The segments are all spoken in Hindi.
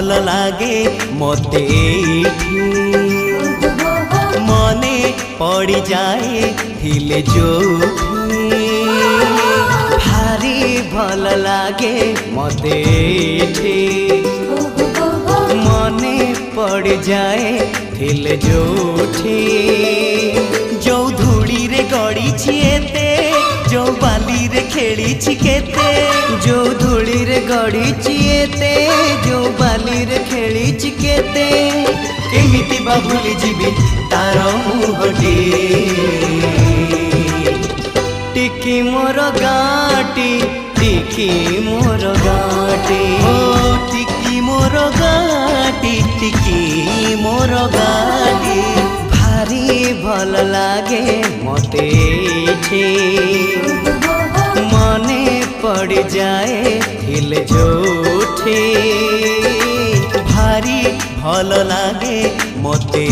भल लागे मते मने पड़ी जाए थिले जोठी भारी भल लागे मते मने पड़ जाए थिले जोठी जो धूड़ी रे गड़ी छिएते जो बाली रे खेली छिकेते जो धूड़ी रे गड़ी छिएते जो बाली रे खेली छिकेते केमिति बा भूली जीवी तार मुहटी टिकी मोर गाटी टिकी मोर गाटी ओ टिकी मोर गाटी टिकी मोर गाटी भारी भल लागे मते मने पड़ जाए हिल जोठे भारी भल लागे मते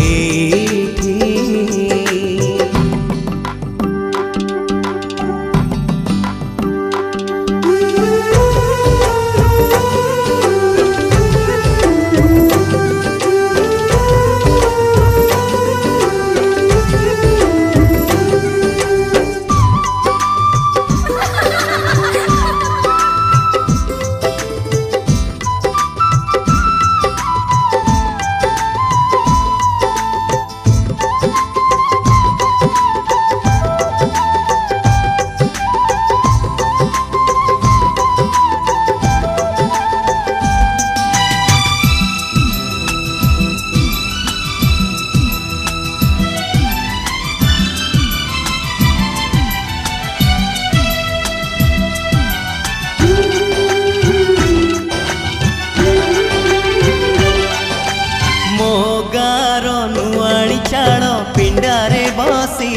पिंडारे बसी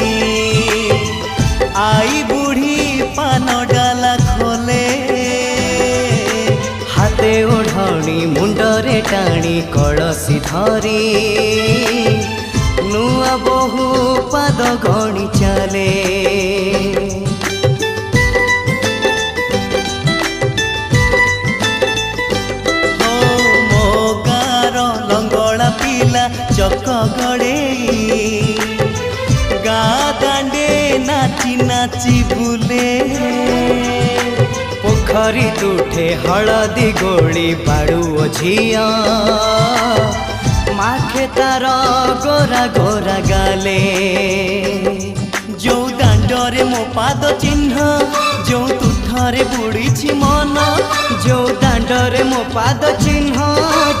आई बुढ़ी पान डाला खोले हाथे ओढ़णी मुंडरे टाणी कलसी धरी नुआ बहु पाद गणी चले लंगड़ा पिला चक गड़े गा दांडे नाची नाची बुले पोखरी तुठे हलदी गोली बाड़ू झिया माखे तार गोरा गोरा गाले जो दांडरे मो पाद चिन्ह जो तुठरे बुड़ी मन जो दांडरे मो पाद चिन्ह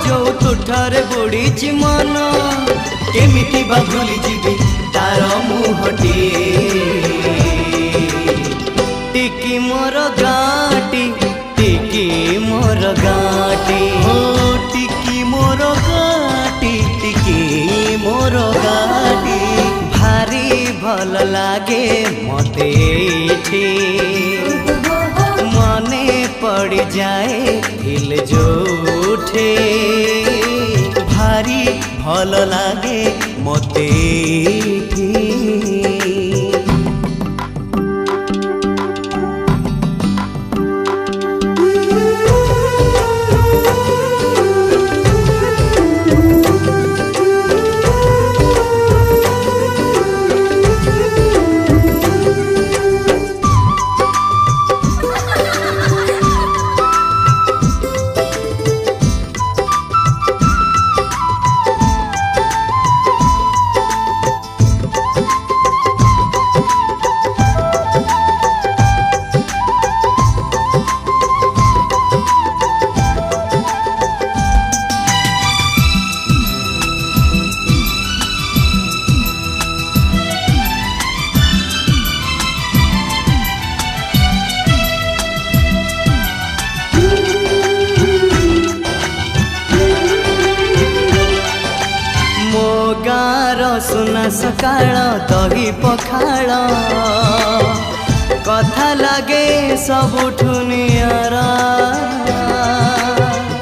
जो तुठरे बुड़ी मन केमिति बा भूली जीवी तार मुहटी टिकी मोर गाटी टिकी मोर गाटी ओ टिकी मोर गाटी टिकी मोर गाटी भारी भल लागे मते मने पड़ जाए हिल जोठे भारी भल लागे मते सुना सकाळ दही पखाळ कथा लगे सबुठु नियारा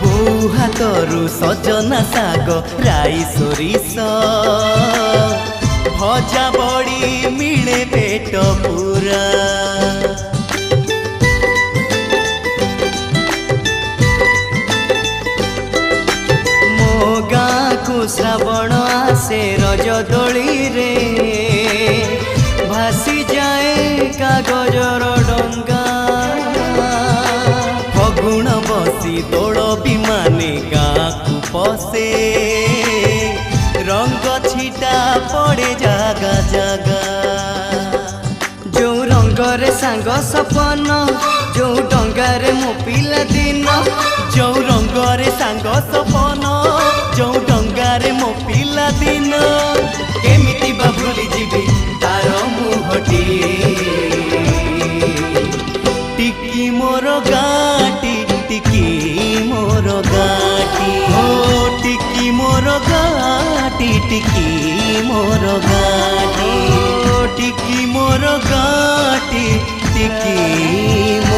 बो हाथरू सजना साग राई सोरिष भजा बड़ी मिले पेट पूरा पड़े जागा जागा जो रंगरे सांग सपन जो डंगारे मो पिला दिन जो रंगरे सांग सपन जो डंगारे मो पिला दिन केमिति बा भूली जीवी तार मुहटी टिकी मोर गाटी टिकी मोर गाटी हो टिकी मोर गाटी टिकी मोर गाटी टिकी मोर गाटी टिकी